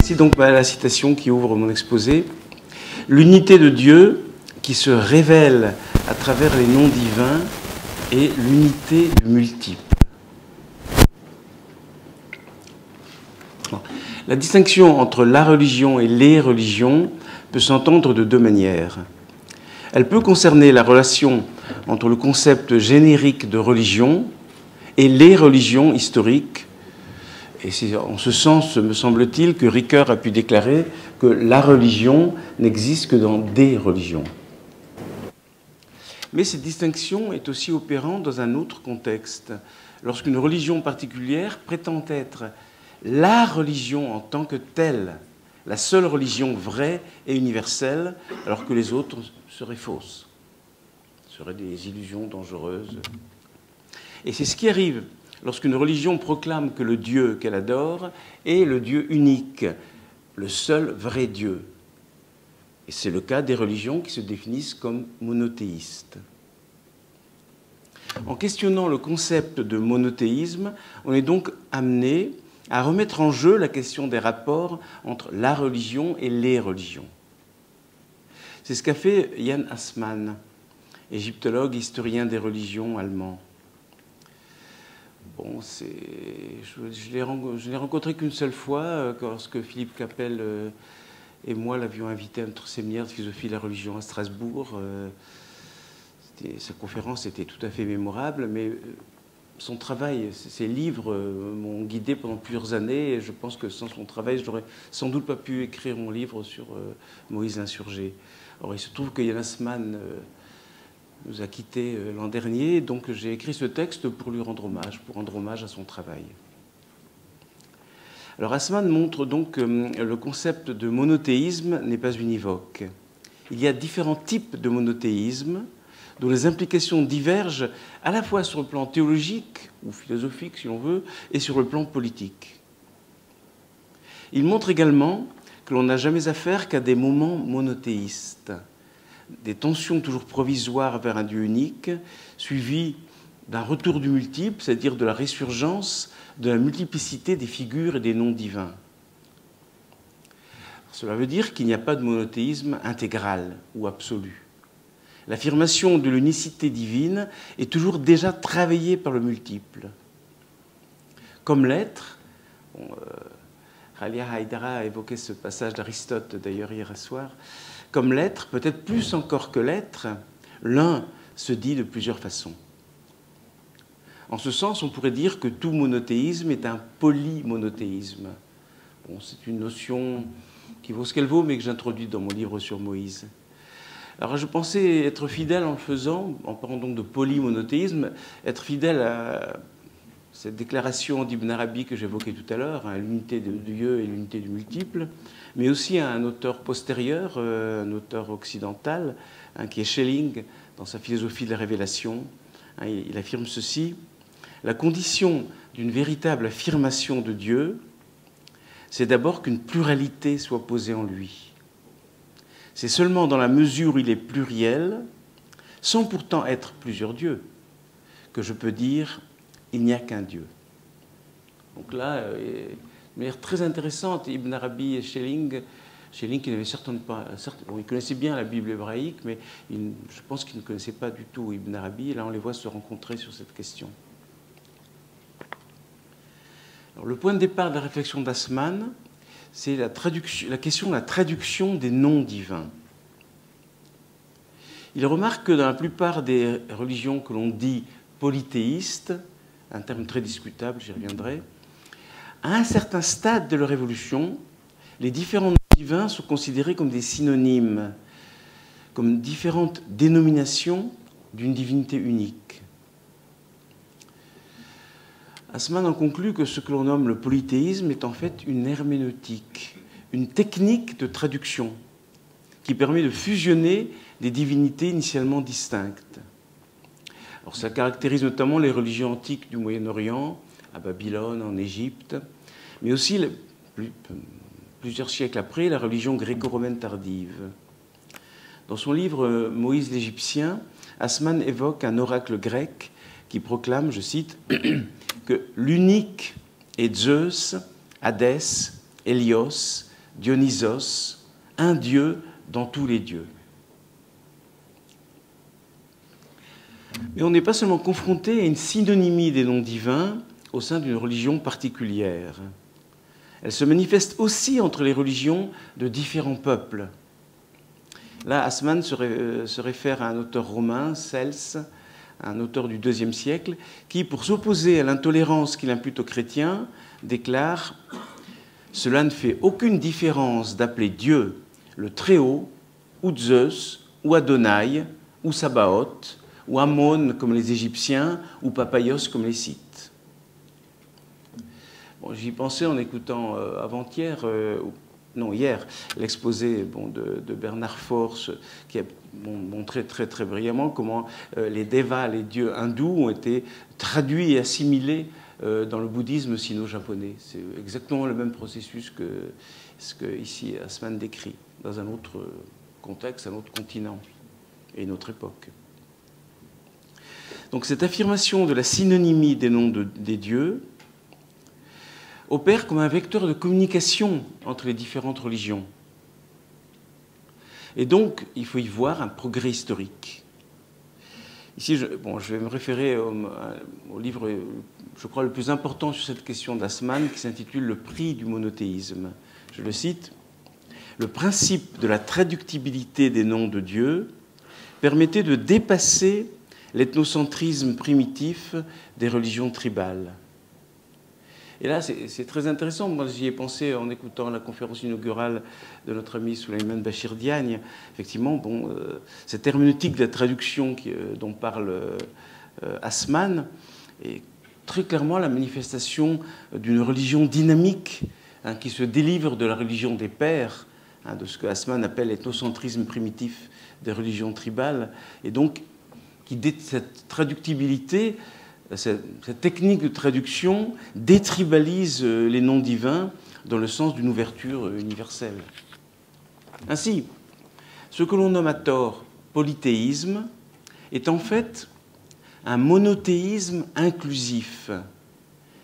Voici donc la citation qui ouvre mon exposé. L'unité de Dieu qui se révèle à travers les noms divins et l'unité du multiple. La distinction entre la religion et les religions peut s'entendre de deux manières. Elle peut concerner la relation entre le concept générique de religion et les religions historiques. Et c'est en ce sens, me semble-t-il, que Ricoeur a pu déclarer que la religion n'existe que dans des religions. Mais cette distinction est aussi opérante dans un autre contexte, lorsqu'une religion particulière prétend être la religion en tant que telle, la seule religion vraie et universelle, alors que les autres seraient fausses, seraient des illusions dangereuses. Et c'est ce qui arrive lorsqu'une religion proclame que le Dieu qu'elle adore est le Dieu unique, le seul vrai Dieu. Et c'est le cas des religions qui se définissent comme monothéistes. En questionnant le concept de monothéisme, on est donc amené à remettre en jeu la question des rapports entre la religion et les religions. C'est ce qu'a fait Jan Assmann, égyptologue, historien des religions allemand. Bon, je l'ai rencontré qu'une seule fois, lorsque Philippe Capel et moi l'avions invité à notre séminaire de philosophie de la religion à Strasbourg. Sa conférence était tout à fait mémorable, mais son travail, ses livres m'ont guidé pendant plusieurs années, et je pense que sans son travail, je n'aurais sans doute pas pu écrire mon livre sur Moïse l'insurgé. Alors il se trouve que Jan Assmann nous a quittés l'an dernier, donc j'ai écrit ce texte pour lui rendre hommage à son travail. Alors Assmann montre donc que le concept de monothéisme n'est pas univoque. Il y a différents types de monothéisme dont les implications divergent à la fois sur le plan théologique ou philosophique, si l'on veut, et sur le plan politique. Il montre également que l'on n'a jamais affaire qu'à des moments monothéistes, des tensions toujours provisoires vers un Dieu unique, suivies d'un retour du multiple, c'est-à-dire de la résurgence de la multiplicité des figures et des noms divins. Cela veut dire qu'il n'y a pas de monothéisme intégral ou absolu. L'affirmation de l'unicité divine est toujours déjà travaillée par le multiple. Comme l'être, Khalia Haïdara a évoqué ce passage d'Aristote d'ailleurs hier soir, comme l'être, peut-être plus encore que l'être, l'un se dit de plusieurs façons. En ce sens, on pourrait dire que tout monothéisme est un polymonothéisme. Bon, c'est une notion qui vaut ce qu'elle vaut, mais que j'introduis dans mon livre sur Moïse. Alors je pensais être fidèle en le faisant, en parlant donc de polymonothéisme, être fidèle à cette déclaration d'Ibn Arabi que j'évoquais tout à l'heure, hein, l'unité de Dieu et l'unité du multiple, mais aussi à un auteur postérieur, un auteur occidental, hein, qui est Schelling, dans sa philosophie de la révélation. Hein, il affirme ceci: la condition d'une véritable affirmation de Dieu, c'est d'abord qu'une pluralité soit posée en lui. C'est seulement dans la mesure où il est pluriel, sans pourtant être plusieurs dieux, que je peux dire « il n'y a qu'un Dieu ». Donc là, de manière très intéressante, Ibn Arabi et Schelling qui n'avait certainement pas... Bon, il connaissait bien la Bible hébraïque, mais je pense qu'il ne connaissait pas du tout Ibn Arabi. Et là, on les voit se rencontrer sur cette question. Alors, le point de départ de la réflexion d'Assmann, c'est la question de la traduction des noms divins. Il remarque que dans la plupart des religions que l'on dit polythéistes, un terme très discutable, j'y reviendrai, à un certain stade de leur évolution, les différents noms divins sont considérés comme des synonymes, comme différentes dénominations d'une divinité unique. Assmann en conclut que ce que l'on nomme le polythéisme est en fait une herméneutique, une technique de traduction qui permet de fusionner des divinités initialement distinctes. Alors, ça caractérise notamment les religions antiques du Moyen-Orient, à Babylone, en Égypte, mais aussi, plusieurs siècles après, la religion gréco-romaine tardive. Dans son livre « Moïse l'Égyptien », Assmann évoque un oracle grec qui proclame, je cite, que l'unique est Zeus, Hadès, Hélios, Dionysos, un dieu dans tous les dieux. Mais on n'est pas seulement confronté à une synonymie des noms divins au sein d'une religion particulière. Elle se manifeste aussi entre les religions de différents peuples. Là, Assmann se réfère à un auteur romain, Cels, un auteur du IIe siècle, qui, pour s'opposer à l'intolérance qu'il impute aux chrétiens, déclare « Cela ne fait aucune différence d'appeler Dieu le Très-Haut, ou Zeus, ou Adonai, ou Sabaoth, ou Ammon comme les Égyptiens, ou Papaios comme les Scythes. » Bon, j'y pensais en écoutant avant-hier, non hier, l'exposé de Bernard Force, qui a montré très brillamment comment les devas, les dieux hindous, ont été traduits et assimilés dans le bouddhisme sino-japonais. C'est exactement le même processus que ce que ici Assmann décrit, dans un autre contexte, un autre continent et une autre époque. Donc cette affirmation de la synonymie des noms des dieux opère comme un vecteur de communication entre les différentes religions. Et donc, il faut y voir un progrès historique. Ici, je vais me référer au livre, je crois, le plus important sur cette question d'Assmann, qui s'intitule « Le prix du monothéisme ». Je le cite. « Le principe de la traductibilité des noms de Dieu permettait de dépasser l'ethnocentrisme primitif des religions tribales. » Et là, c'est très intéressant. Moi, j'y ai pensé en écoutant la conférence inaugurale de notre ami Souleymane Bachir Diagne. Effectivement, cette herméneutique de la traduction dont parle Assmann est très clairement la manifestation d'une religion dynamique qui se délivre de la religion des pères, de ce que Assmann appelle l'ethnocentrisme primitif des religions tribales, et donc cette traductibilité, cette technique de traduction détribalise les noms divins dans le sens d'une ouverture universelle. Ainsi, ce que l'on nomme à tort polythéisme est en fait un monothéisme inclusif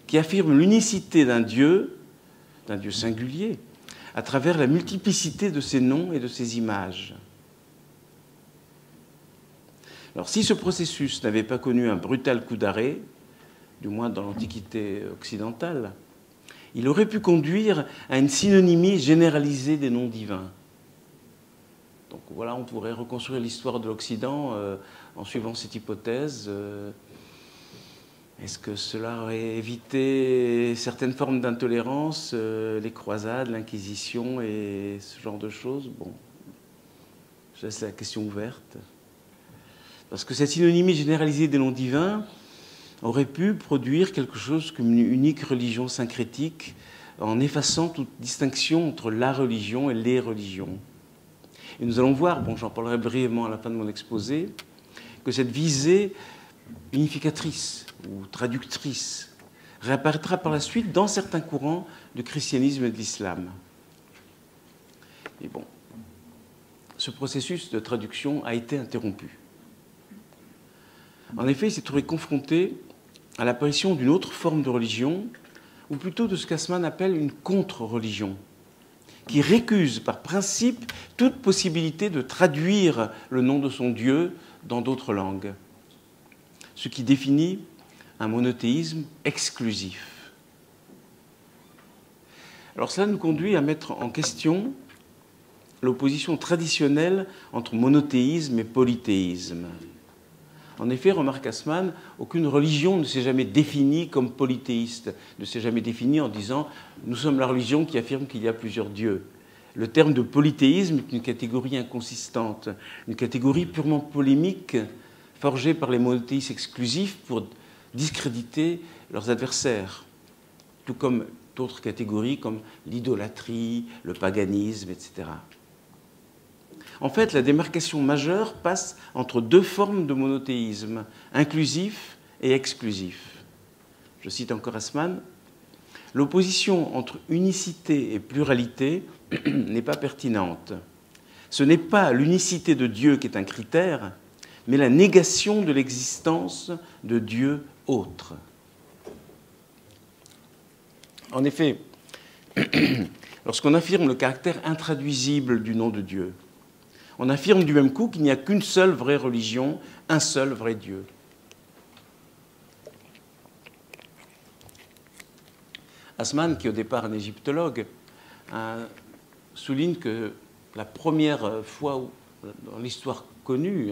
qui affirme l'unicité d'un Dieu singulier, à travers la multiplicité de ses noms et de ses images. Alors, si ce processus n'avait pas connu un brutal coup d'arrêt, du moins dans l'Antiquité occidentale, il aurait pu conduire à une synonymie généralisée des noms divins. Donc voilà, on pourrait reconstruire l'histoire de l'Occident en suivant cette hypothèse. Est-ce que cela aurait évité certaines formes d'intolérance, les croisades, l'Inquisition et ce genre de choses? Bon, je laisse la question ouverte. Parce que cette synonymie généralisée des noms divins aurait pu produire quelque chose comme une unique religion syncrétique en effaçant toute distinction entre la religion et les religions. Et nous allons voir, j'en parlerai brièvement à la fin de mon exposé, que cette visée unificatrice ou traductrice réapparaîtra par la suite dans certains courants du christianisme et de l'islam. Et bon, ce processus de traduction a été interrompu. En effet, il s'est trouvé confronté à l'apparition d'une autre forme de religion, ou plutôt de ce qu'Assmann appelle une contre-religion, qui récuse par principe toute possibilité de traduire le nom de son Dieu dans d'autres langues, ce qui définit un monothéisme exclusif. Alors cela nous conduit à mettre en question l'opposition traditionnelle entre monothéisme et polythéisme. En effet, remarque Assmann, aucune religion ne s'est jamais définie comme polythéiste, ne s'est jamais définie en disant « nous sommes la religion qui affirme qu'il y a plusieurs dieux ». Le terme de polythéisme est une catégorie inconsistante, une catégorie purement polémique, forgée par les monothéistes exclusifs pour discréditer leurs adversaires, tout comme d'autres catégories comme l'idolâtrie, le paganisme, etc. En fait, la démarcation majeure passe entre deux formes de monothéisme, inclusif et exclusif. Je cite encore Assmann. « L'opposition entre unicité et pluralité n'est pas pertinente. Ce n'est pas l'unicité de Dieu qui est un critère, mais la négation de l'existence de Dieu autre. » En effet, lorsqu'on affirme le caractère intraduisible du nom de Dieu. On affirme du même coup qu'il n'y a qu'une seule vraie religion, un seul vrai Dieu. Assmann, qui est au départ un égyptologue, souligne que la première fois dans l'histoire connue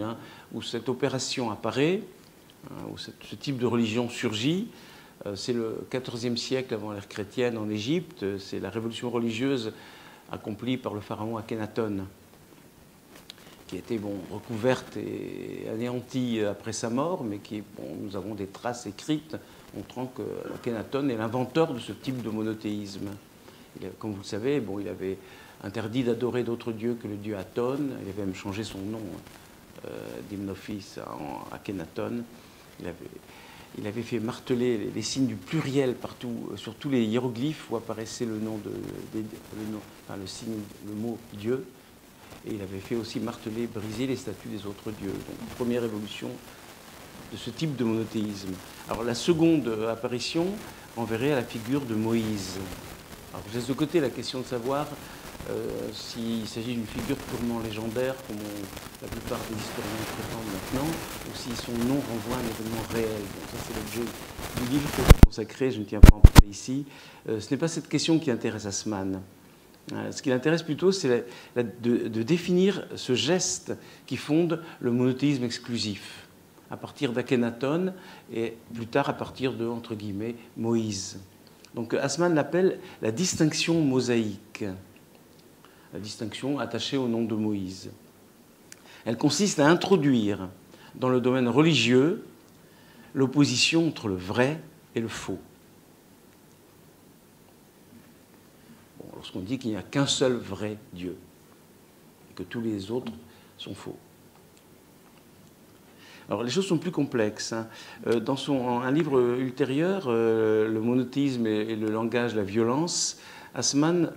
où cette opération apparaît, où ce type de religion surgit, c'est le XIVe siècle avant l'ère chrétienne en Égypte. C'est la révolution religieuse accomplie par le pharaon Akhenaton, qui a été recouverte et anéantie après sa mort, mais nous avons des traces écrites montrant que Akhenaton est l'inventeur de ce type de monothéisme. Comme vous le savez, il avait interdit d'adorer d'autres dieux que le dieu Aton. Il avait même changé son nom d'Hymnophis en Akhenaton. Il avait fait marteler les signes du pluriel partout, sur tous les hiéroglyphes où apparaissait le nom le mot Dieu. Et il avait fait aussi marteler, briser les statues des autres dieux. Donc, première évolution de ce type de monothéisme. Alors, la seconde apparition enverrait à la figure de Moïse. Alors, je laisse de côté la question de savoir s'il s'agit d'une figure purement légendaire, comme la plupart des historiens prétendent maintenant, ou si son nom renvoie à un événement réel. Donc, ça, c'est l'objet du livre consacré, je ne tiens pas à en parler ici. Ce n'est pas cette question qui intéresse Assmann. Ce qui l'intéresse plutôt, c'est de définir ce geste qui fonde le monothéisme exclusif, à partir d'Akhenaton et plus tard à partir de, entre guillemets, Moïse. Donc Assmann l'appelle la distinction mosaïque, la distinction attachée au nom de Moïse. Elle consiste à introduire dans le domaine religieux l'opposition entre le vrai et le faux. Lorsqu'on dit qu'il n'y a qu'un seul vrai Dieu et que tous les autres sont faux. Alors les choses sont plus complexes. Dans un livre ultérieur, Le monothéisme et le langage, la violence, Assmann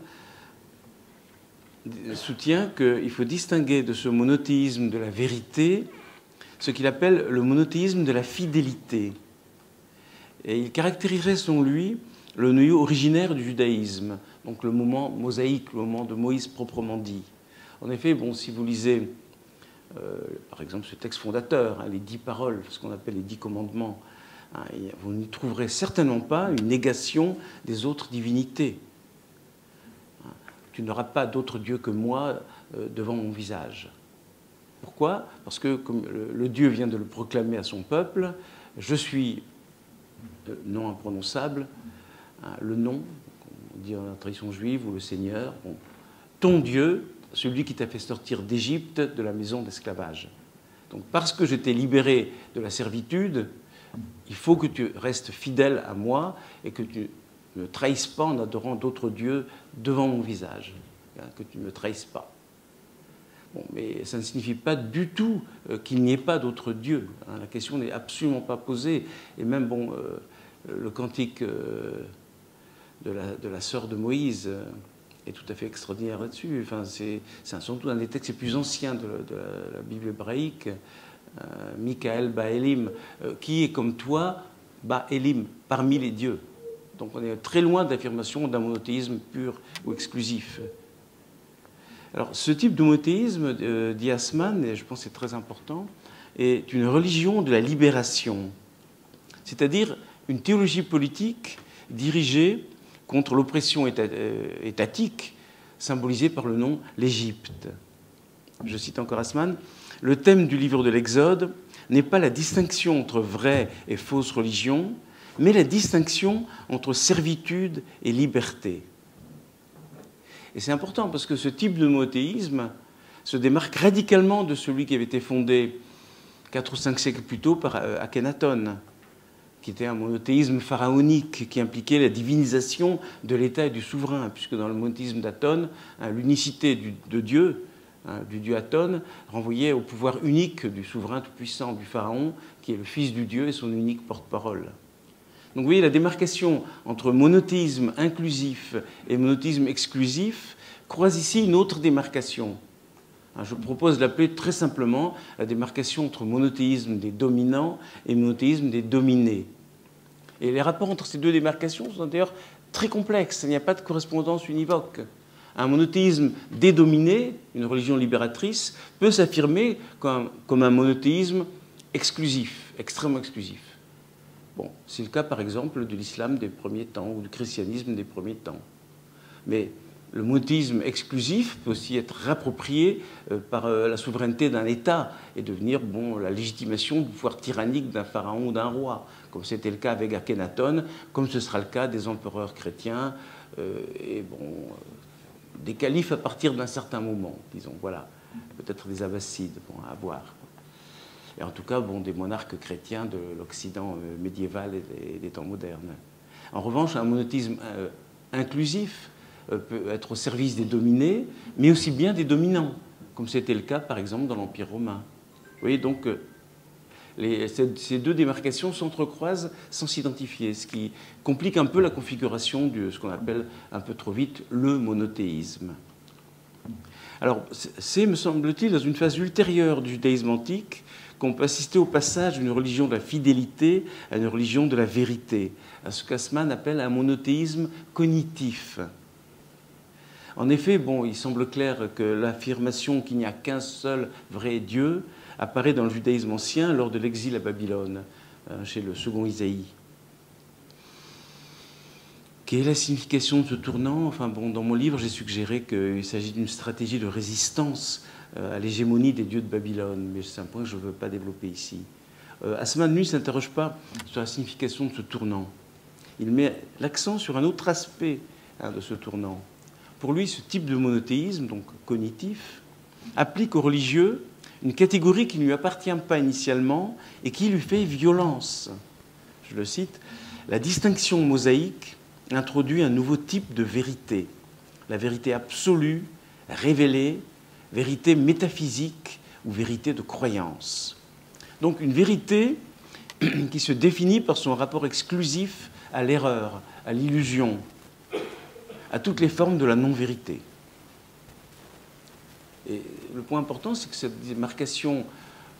soutient qu'il faut distinguer de ce monothéisme de la vérité ce qu'il appelle le monothéisme de la fidélité. Et il caractériserait selon lui le noyau originaire du judaïsme, donc le moment mosaïque, le moment de Moïse proprement dit. En effet, si vous lisez, par exemple, ce texte fondateur, les 10 paroles, ce qu'on appelle les 10 commandements, vous n'y trouverez certainement pas une négation des autres divinités. Tu n'auras pas d'autre Dieu que moi devant mon visage. Pourquoi? Parce que, comme le Dieu vient de le proclamer à son peuple, je suis nom imprononçable, le nom, on dit dans la tradition juive, ou le Seigneur, ton Dieu, celui qui t'a fait sortir d'Égypte, de la maison d'esclavage. Donc parce que je t'ai libéré de la servitude, il faut que tu restes fidèle à moi et que tu ne me trahisses pas en adorant d'autres dieux devant mon visage, que tu ne me trahisses pas. Mais ça ne signifie pas du tout qu'il n'y ait pas d'autres dieux. La question n'est absolument pas posée. Et même, le cantique de la sœur de Moïse est tout à fait extraordinaire là-dessus. Enfin, c'est sans doute un des textes les plus anciens de la Bible hébraïque. Michael Ba'elim, qui est comme toi, Ba'elim, parmi les dieux. Donc on est très loin de l'affirmation d'un monothéisme pur ou exclusif. Alors ce type de monothéisme, dit Assmann, et je pense que c'est très important, est une religion de la libération, c'est-à-dire une théologie politique dirigée contre l'oppression étatique symbolisée par le nom l'Égypte. Je cite encore Assmann, « Le thème du livre de l'Exode n'est pas la distinction entre vraie et fausse religion, mais la distinction entre servitude et liberté. » Et c'est important parce que ce type de monothéisme se démarque radicalement de celui qui avait été fondé 4 ou 5 siècles plus tôt par Akhenaton, qui était un monothéisme pharaonique qui impliquait la divinisation de l'État et du souverain, puisque dans le monothéisme d'Aton, l'unicité de Dieu, du dieu Aton, renvoyait au pouvoir unique du souverain tout-puissant, du pharaon, qui est le fils du dieu et son unique porte-parole. Donc vous voyez, la démarcation entre monothéisme inclusif et monothéisme exclusif croise ici une autre démarcation. Je propose d'appeler très simplement la démarcation entre monothéisme des dominants et monothéisme des dominés. Et les rapports entre ces deux démarcations sont d'ailleurs très complexes. Il n'y a pas de correspondance univoque. Un monothéisme dédominé, une religion libératrice, peut s'affirmer comme un monothéisme exclusif, extrêmement exclusif. Bon, c'est le cas par exemple de l'islam des premiers temps ou du christianisme des premiers temps. Mais le monothéisme exclusif peut aussi être réapproprié par la souveraineté d'un État et devenir la légitimation du pouvoir tyrannique d'un pharaon ou d'un roi, comme c'était le cas avec Akhenaton, comme ce sera le cas des empereurs chrétiens des califes à partir d'un certain moment, disons, voilà, peut-être des abbassides, à voir. Et en tout cas, des monarques chrétiens de l'Occident médiéval et des temps modernes. En revanche, un monothéisme inclusif peut être au service des dominés, mais aussi bien des dominants, comme c'était le cas, par exemple, dans l'Empire romain. Vous voyez, donc, ces deux démarcations s'entrecroisent sans s'identifier, ce qui complique un peu la configuration de ce qu'on appelle un peu trop vite le monothéisme. Alors, c'est, me semble-t-il, dans une phase ultérieure du judaïsme antique qu'on peut assister au passage d'une religion de la fidélité à une religion de la vérité, à ce qu'Assmann appelle un monothéisme cognitif. En effet, il semble clair que l'affirmation qu'il n'y a qu'un seul vrai Dieu apparaît dans le judaïsme ancien lors de l'exil à Babylone, chez le second Isaïe. Quelle est la signification de ce tournant? Dans mon livre, j'ai suggéré qu'il s'agit d'une stratégie de résistance à l'hégémonie des dieux de Babylone, mais c'est un point que je ne veux pas développer ici. Assmann, lui, ne s'interroge pas sur la signification de ce tournant. Il met l'accent sur un autre aspect de ce tournant. Pour lui, ce type de monothéisme, donc cognitif, applique aux religieux une catégorie qui ne lui appartient pas initialement et qui lui fait violence. Je le cite, « La distinction mosaïque introduit un nouveau type de vérité, la vérité absolue, révélée, vérité métaphysique ou vérité de croyance. » Donc une vérité qui se définit par son rapport exclusif à l'erreur, à l'illusion, à toutes les formes de la non-vérité. Et le point important, c'est que cette démarcation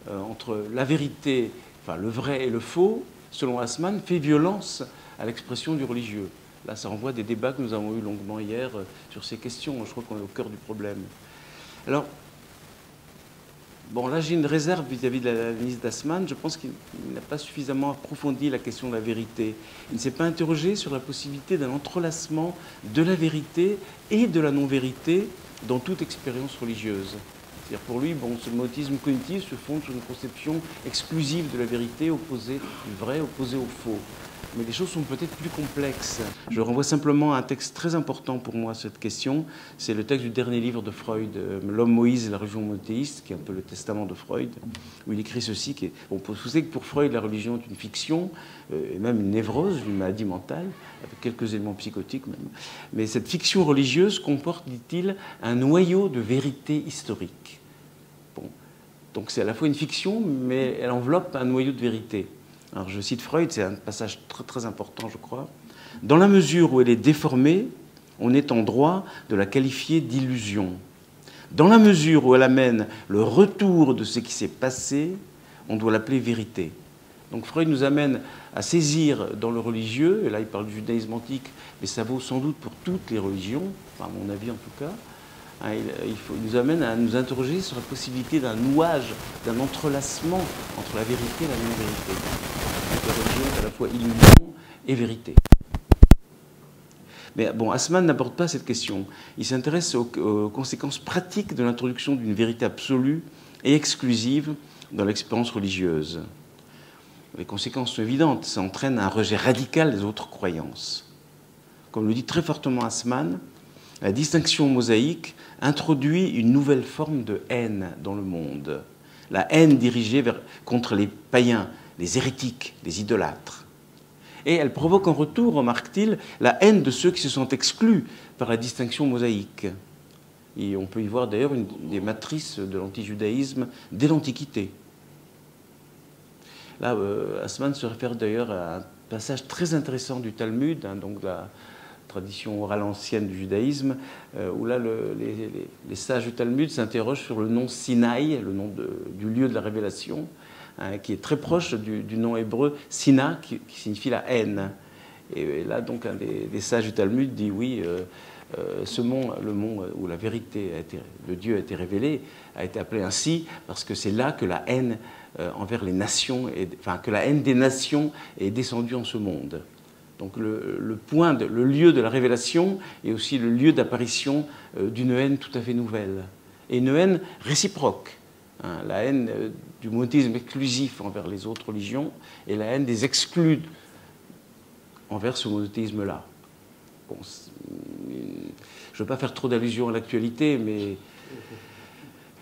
entre la vérité, le vrai et le faux, selon Assmann, fait violence à l'expression du religieux. Là, ça renvoie à des débats que nous avons eus longuement hier sur ces questions. Je crois qu'on est au cœur du problème. Alors, là, j'ai une réserve vis-à-vis de l'analyse d'Assmann. Je pense qu'il n'a pas suffisamment approfondi la question de la vérité. Il ne s'est pas interrogé sur la possibilité d'un entrelacement de la vérité et de la non-vérité dans toute expérience religieuse. C'est-à-dire pour lui, ce monothéisme cognitif se fonde sur une conception exclusive de la vérité, opposée du vrai, opposée au faux. Mais les choses sont peut-être plus complexes. Je renvoie simplement à un texte très important pour moi, cette question. C'est le texte du dernier livre de Freud, L'homme Moïse et la religion monothéiste, qui est un peu le testament de Freud, où il écrit ceci. On peut supposer que pour Freud, la religion est une fiction, et même une névrose, une maladie mentale, avec quelques éléments psychotiques même. Mais cette fiction religieuse comporte, dit-il, un noyau de vérité historique. Donc c'est à la fois une fiction, mais elle enveloppe un noyau de vérité. Alors je cite Freud, c'est un passage très, très important, je crois. « Dans la mesure où elle est déformée, on est en droit de la qualifier d'illusion. Dans la mesure où elle amène le retour de ce qui s'est passé, on doit l'appeler vérité. » Donc Freud nous amène à saisir dans le religieux, et là il parle du judaïsme antique, mais ça vaut sans doute pour toutes les religions, à mon avis en tout cas, il nous amène à nous interroger sur la possibilité d'un nouage, d'un entrelacement entre la vérité et la non-vérité. La religion est à la fois illusion et vérité. Mais Assmann n'aborde pas cette question. Il s'intéresse aux conséquences pratiques de l'introduction d'une vérité absolue et exclusive dans l'expérience religieuse. Les conséquences sont évidentes. Ça entraîne un rejet radical des autres croyances. Comme le dit très fortement Assmann, la distinction mosaïque introduit une nouvelle forme de haine dans le monde. La haine dirigée contre les païens, les hérétiques, les idolâtres. Et elle provoque en retour, remarque-t-il, la haine de ceux qui se sont exclus par la distinction mosaïque. Et on peut y voir d'ailleurs une des matrices de l'antijudaïsme dès l'Antiquité. Là, Assmann se réfère d'ailleurs à un passage très intéressant du Talmud, donc la tradition orale ancienne du judaïsme, où là, les sages du Talmud s'interrogent sur le nom Sinaï, le nom du lieu de la révélation, qui est très proche du nom hébreu Sina, qui signifie la haine. Et là, donc, un des sages du Talmud dit, oui, ce monde, le monde où la vérité, le Dieu a été révélé, a été appelé ainsi parce que c'est là que la haine envers les nations, enfin, que la haine des nations est descendue en ce monde. Donc le lieu de la révélation est aussi le lieu d'apparition d'une haine tout à fait nouvelle. Et une haine réciproque. Hein, la haine du monothéisme exclusif envers les autres religions et la haine des exclus envers ce monothéisme-là. Bon, je ne veux pas faire trop d'allusions à l'actualité, mais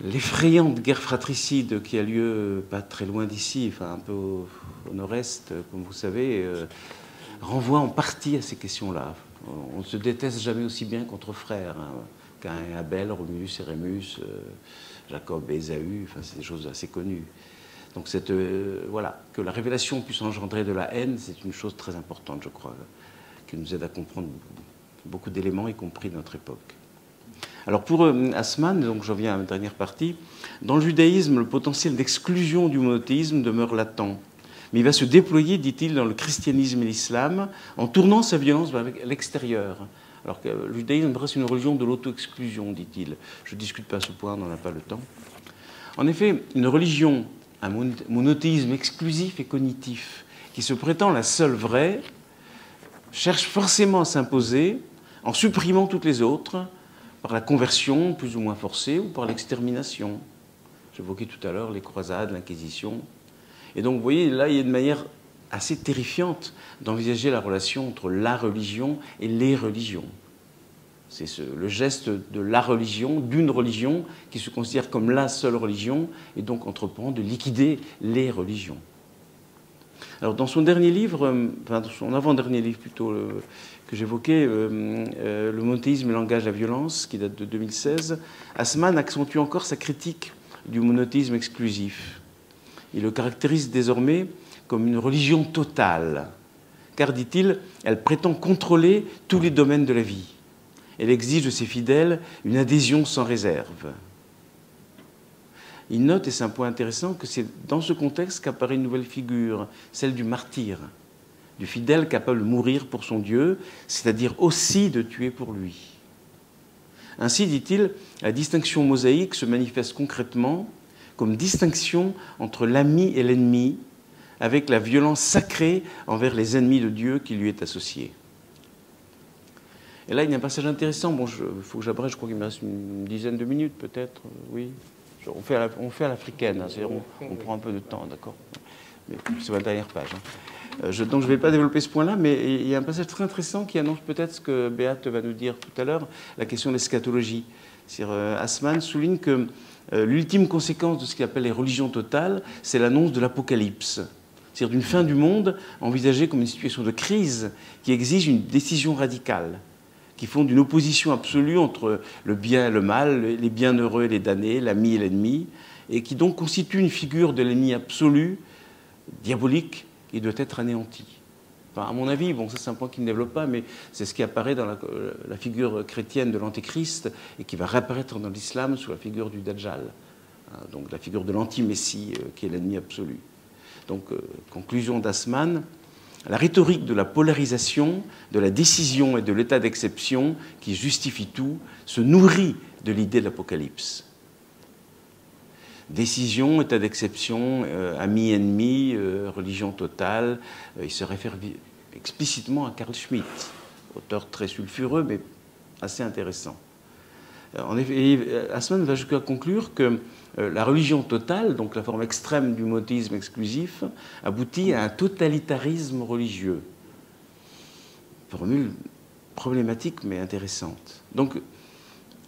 l'effrayante guerre fratricide qui a lieu pas très loin d'ici, enfin un peu au nord-est, comme vous savez, renvoie en partie à ces questions-là. On ne se déteste jamais aussi bien qu'entre frères, hein, Caïn et Abel, Romulus et Rémus, Jacob et Ésaü, enfin, c'est des choses assez connues. Donc voilà, que la révélation puisse engendrer de la haine, c'est une chose très importante, je crois, qui nous aide à comprendre beaucoup d'éléments, y compris de notre époque. Alors pour Assmann, donc j'en viens à ma dernière partie, dans le judaïsme, le potentiel d'exclusion du monothéisme demeure latent. Mais il va se déployer, dit-il, dans le christianisme et l'islam, en tournant sa violence vers l'extérieur. Alors que le judaïsme reste une religion de l'auto-exclusion, dit-il. Je ne discute pas ce point, on n'en a pas le temps. En effet, une religion, un monothéisme exclusif et cognitif, qui se prétend la seule vraie, cherche forcément à s'imposer en supprimant toutes les autres, par la conversion plus ou moins forcée ou par l'extermination. J'évoquais tout à l'heure les croisades, l'Inquisition. Et donc, vous voyez, là, il y a une manière assez terrifiante d'envisager la relation entre la religion et les religions. C'est le geste de la religion, d'une religion, qui se considère comme la seule religion, et donc entreprend de liquider les religions. Alors, dans son dernier livre, enfin, dans son avant-dernier livre plutôt, que j'évoquais, le monothéisme et le langage de la violence, qui date de 2016, Assmann accentue encore sa critique du monothéisme exclusif. Il le caractérise désormais comme une religion totale, car, dit-il, elle prétend contrôler tous les domaines de la vie. Elle exige de ses fidèles une adhésion sans réserve. Il note, et c'est un point intéressant, que c'est dans ce contexte qu'apparaît une nouvelle figure, celle du martyr, du fidèle capable de mourir pour son Dieu, c'est-à-dire aussi de tuer pour lui. Ainsi, dit-il, la distinction mosaïque se manifeste concrètement comme distinction entre l'ami et l'ennemi, avec la violence sacrée envers les ennemis de Dieu qui lui est associée. Et là, il y a un passage intéressant. Bon, il faut que j'abrège, je crois qu'il me reste une dizaine de minutes, peut-être. Oui. On fait à l'africaine, hein, c'est-à-dire on prend un peu de temps, d'accord. Mais c'est ma dernière page. Hein. Donc je ne vais pas développer ce point-là, mais il y a un passage très intéressant qui annonce peut-être ce que Beate va nous dire tout à l'heure, la question de l'eschatologie. Assmann souligne que l'ultime conséquence de ce qu'il appelle les religions totales, c'est l'annonce de l'apocalypse. C'est-à-dire d'une fin du monde envisagée comme une situation de crise qui exige une décision radicale, qui fonde une opposition absolue entre le bien et le mal, les bienheureux et les damnés, l'ami et l'ennemi, et qui donc constitue une figure de l'ennemi absolu, diabolique, qui doit être anéanti. Enfin, à mon avis, bon, ça c'est un point qui ne développe pas, mais c'est ce qui apparaît dans la figure chrétienne de l'Antéchrist et qui va réapparaître dans l'islam sous la figure du Dajjal, hein, donc la figure de l'anti-messie qui est l'ennemi absolu. Donc, conclusion d'Assmann, la rhétorique de la polarisation, de la décision et de l'état d'exception qui justifie tout se nourrit de l'idée de l'apocalypse. Décision, état d'exception, ami-ennemi, religion totale. Il se réfère explicitement à Carl Schmitt, auteur très sulfureux, mais assez intéressant. En effet, Assmann va jusqu'à conclure que la religion totale, donc la forme extrême du monothéisme exclusif, aboutit à un totalitarisme religieux. Formule problématique mais intéressante. Donc,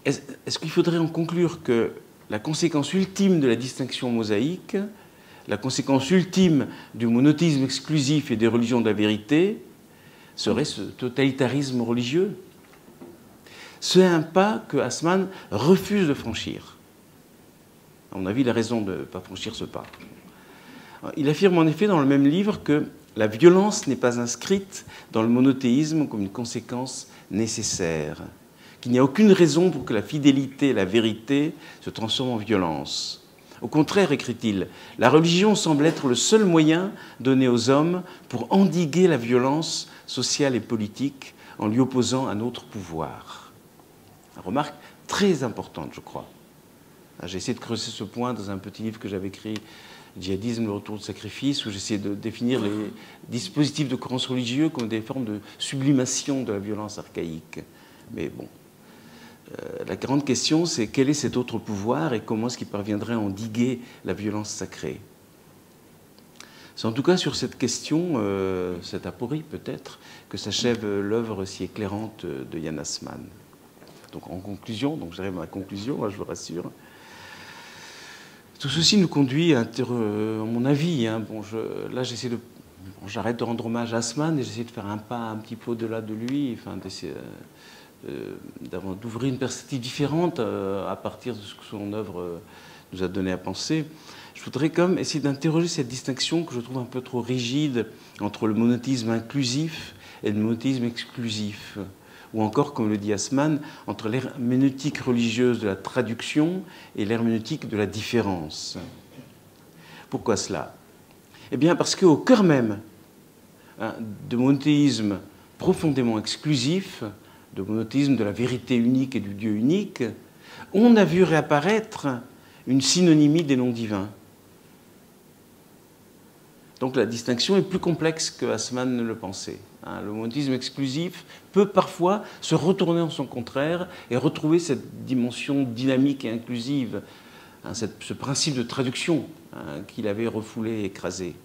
est-ce qu'il faudrait en conclure que la conséquence ultime de la distinction mosaïque, la conséquence ultime du monothéisme exclusif et des religions de la vérité, serait ce totalitarisme religieux? C'est un pas que Assmann refuse de franchir. À mon avis, il a raison de ne pas franchir ce pas. Il affirme en effet dans le même livre que la violence n'est pas inscrite dans le monothéisme comme une conséquence nécessaire, qu'il n'y a aucune raison pour que la fidélité et la vérité se transforment en violence. Au contraire, écrit-il, la religion semble être le seul moyen donné aux hommes pour endiguer la violence sociale et politique en lui opposant un autre pouvoir. Une remarque très importante, je crois. J'ai essayé de creuser ce point dans un petit livre que j'avais écrit, Djihadisme, le retour de sacrifice, où j'essayais de définir les dispositifs de courants religieux comme des formes de sublimation de la violence archaïque. Mais bon, la grande question, c'est quel est cet autre pouvoir et comment est-ce qu'il parviendrait à endiguer la violence sacrée? C'est en tout cas sur cette question, cette aporie peut-être, que s'achève l'œuvre si éclairante de Yann Assmann. Donc en conclusion, donc j'arrive à ma conclusion, je vous rassure. Tout ceci nous conduit à mon avis, hein, bon, là j'essaie de... Bon, j'arrête de rendre hommage à Assmann et j'essaie de faire un pas un petit peu au-delà de lui, enfin, d'ouvrir une perspective différente à partir de ce que son œuvre nous a donné à penser. Je voudrais quand même essayer d'interroger cette distinction que je trouve un peu trop rigide entre le monothéisme inclusif et le monothéisme exclusif. Ou encore, comme le dit Assmann, entre l'herméneutique religieuse de la traduction et l'herméneutique de la différence. Pourquoi cela? Eh bien, parce qu'au cœur même de monothéisme profondément exclusif, de monothéisme de la vérité unique et du Dieu unique, on a vu réapparaître une synonymie des noms divins. Donc la distinction est plus complexe que Assmann ne le pensait. Le monothéisme exclusif peut parfois se retourner en son contraire et retrouver cette dimension dynamique et inclusive, ce principe de traduction qu'il avait refoulé et écrasé.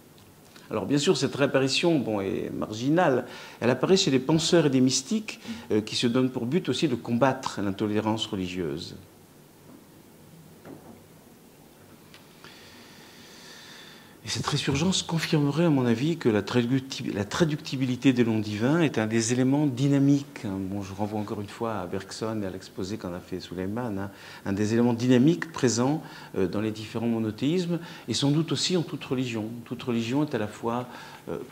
Alors bien sûr, cette réapparition est marginale. Elle apparaît chez des penseurs et des mystiques qui se donnent pour but aussi de combattre l'intolérance religieuse. Et cette résurgence confirmerait, à mon avis, que la traductibilité des noms divins est un des éléments dynamiques. Bon, je renvoie encore une fois à Bergson et à l'exposé qu'en a fait Suleiman, un des éléments dynamiques présents dans les différents monothéismes, et sans doute aussi en toute religion. Toute religion est à la fois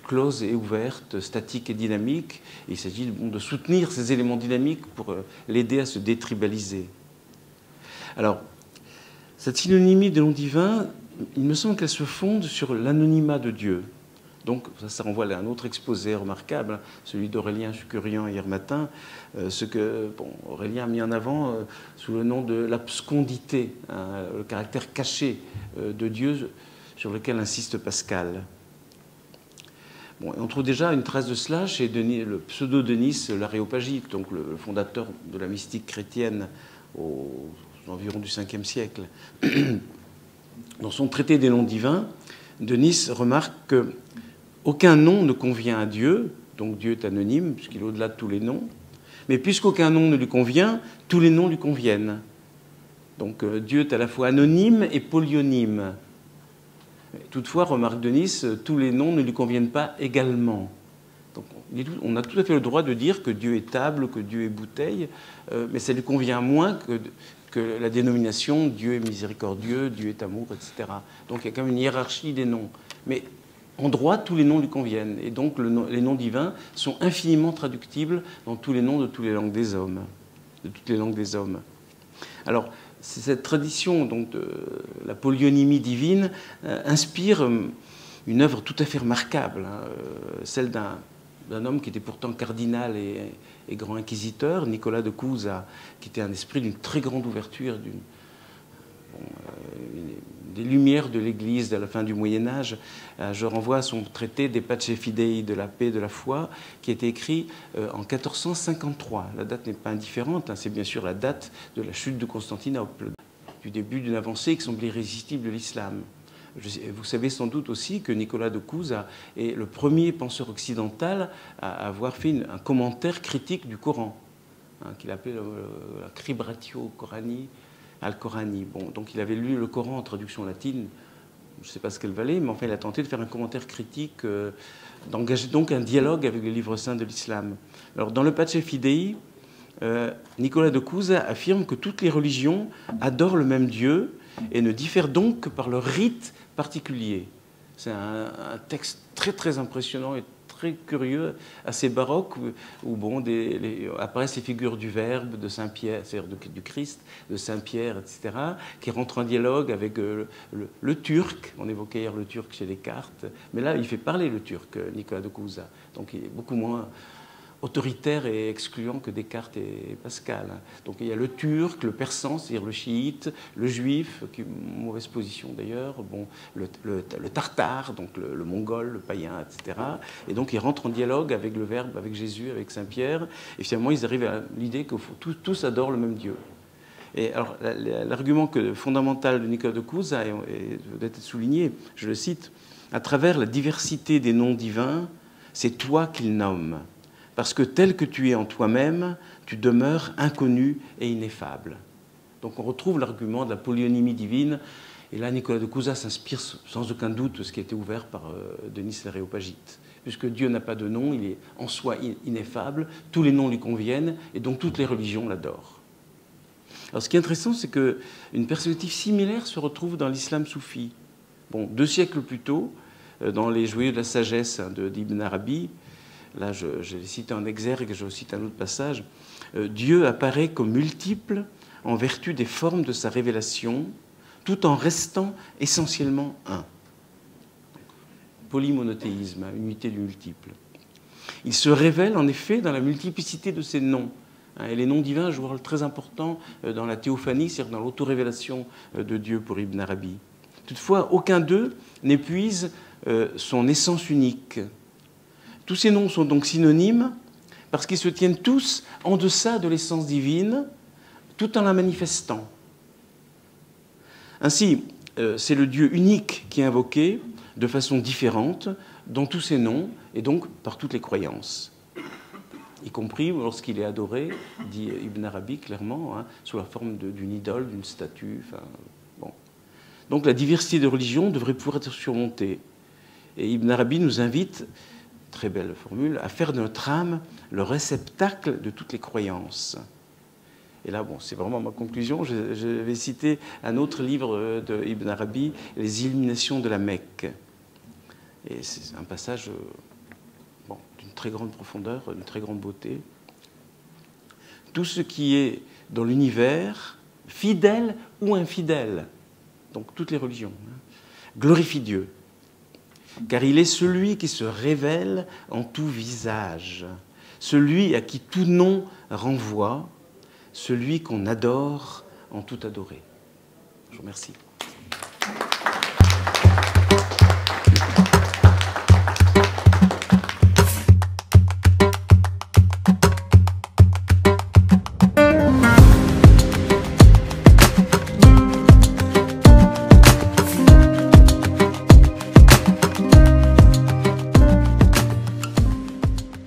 close et ouverte, statique et dynamique. Et il s'agit de soutenir ces éléments dynamiques pour l'aider à se détribaliser. Alors, cette synonymie des noms divins, il me semble qu'elle se fonde sur l'anonymat de Dieu. Donc, ça renvoie à un autre exposé remarquable, celui d'Aurélien Sucurian hier matin, ce que Aurélien a mis en avant sous le nom de l'abscondité, le caractère caché de Dieu sur lequel insiste Pascal. Bon, on trouve déjà une trace de cela chez le pseudo-Denis l'Aréopagique, donc le fondateur de la mystique chrétienne aux environs du 5e siècle. Dans son traité des noms divins, Denis remarque qu'aucun nom ne convient à Dieu, donc Dieu est anonyme, puisqu'il est au-delà de tous les noms, mais puisqu'aucun nom ne lui convient, tous les noms lui conviennent. Donc Dieu est à la fois anonyme et polyonyme. Toutefois, remarque Denis, tous les noms ne lui conviennent pas également. Donc, on a tout à fait le droit de dire que Dieu est table, que Dieu est bouteille, mais ça lui convient moins que la dénomination Dieu est miséricordieux, Dieu est amour, etc. Donc il y a quand même une hiérarchie des noms. Mais en droit, tous les noms lui conviennent. Et donc les noms divins sont infiniment traductibles dans tous les noms de toutes les langues des hommes. De toutes les langues des hommes. Alors, cette tradition donc, de la polyonymie divine inspire une œuvre tout à fait remarquable, celle d'un homme qui était pourtant cardinal et grand inquisiteur, Nicolas de Cusa, qui était un esprit d'une très grande ouverture, des lumières de l'Église à la fin du Moyen-Âge. Je renvoie à son traité De Pace Fidei, de la paix et de la foi, qui a été écrit en 1453. La date n'est pas indifférente, c'est bien sûr la date de la chute de Constantinople, du début d'une avancée qui semble irrésistible de l'islam. Vous savez sans doute aussi que Nicolas de Cusa est le premier penseur occidental à avoir fait un commentaire critique du Coran, qu'il appelait la Cribratio Corani, Al-Corani. Bon, donc il avait lu le Coran en traduction latine, je ne sais pas ce qu'elle valait, mais enfin il a tenté de faire un commentaire critique, d'engager donc un dialogue avec les livres saints de l'islam. Alors dans le Pace Fidei, Nicolas de Cusa affirme que toutes les religions adorent le même Dieu et ne diffèrent donc que par leur rite particulier. C'est un texte très très impressionnant et très curieux, assez baroque, où bon, apparaissent les figures du Verbe, de Saint-Pierre, c'est-à-dire du Christ, de Saint-Pierre, etc., qui rentrent en dialogue avec le turc. On évoquait hier le turc chez Descartes, mais là, il fait parler le turc, Nicolas de Cusa. Donc il est beaucoup moins autoritaire et excluant que Descartes et Pascal. Donc il y a le turc, le persan, c'est-à-dire le chiite, le juif, qui est une mauvaise position d'ailleurs, bon, le tartare, donc le mongol, le païen, etc. Et donc ils rentrent en dialogue avec le Verbe, avec Jésus, avec Saint-Pierre, et finalement ils arrivent à l'idée que tous adorent le même Dieu. Et alors l'argument fondamental de Nicolas de Cusa doit être souligné, je le cite, « À travers la diversité des noms divins, c'est toi qu'il nomme. Parce que tel que tu es en toi-même, tu demeures inconnu et ineffable. » Donc on retrouve l'argument de la polyonymie divine. Et là, Nicolas de Cusa s'inspire sans aucun doute de ce qui a été ouvert par Denis l'Aréopagite. Puisque Dieu n'a pas de nom, il est en soi ineffable, tous les noms lui conviennent, et donc toutes les religions l'adorent. Alors ce qui est intéressant, c'est qu'une perspective similaire se retrouve dans l'islam soufi. Bon, 2 siècles plus tôt, dans les Joyeux de la sagesse d'Ibn Arabi, là, je l'ai cité en exergue, je cite un autre passage. Dieu apparaît comme multiple en vertu des formes de sa révélation, tout en restant essentiellement un. Polymonothéisme, unité du multiple. Il se révèle en effet dans la multiplicité de ses noms. Et les noms divins jouent un rôle très important dans la théophanie, c'est-à-dire dans l'autorévélation de Dieu pour Ibn Arabi. Toutefois, aucun d'eux n'épuise son essence unique. Tous ces noms sont donc synonymes parce qu'ils se tiennent tous en deçà de l'essence divine, tout en la manifestant. Ainsi, c'est le Dieu unique qui est invoqué de façon différente dans tous ces noms et donc par toutes les croyances, y compris lorsqu'il est adoré, dit Ibn Arabi clairement, sous la forme d'une idole, d'une statue. Enfin, bon. Donc la diversité de religions devrait pouvoir être surmontée. Et Ibn Arabi nous invite, très belle formule, à faire de notre âme le réceptacle de toutes les croyances. Et là, bon, c'est vraiment ma conclusion. Je vais citer un autre livre de Ibn Arabi, Les Illuminations de la Mecque. Et c'est un passage d'une très grande profondeur, d'une très grande beauté. Tout ce qui est dans l'univers, fidèle ou infidèle, donc toutes les religions, glorifie Dieu. Car il est celui qui se révèle en tout visage, celui à qui tout nom renvoie, celui qu'on adore en tout adoré. Je vous remercie.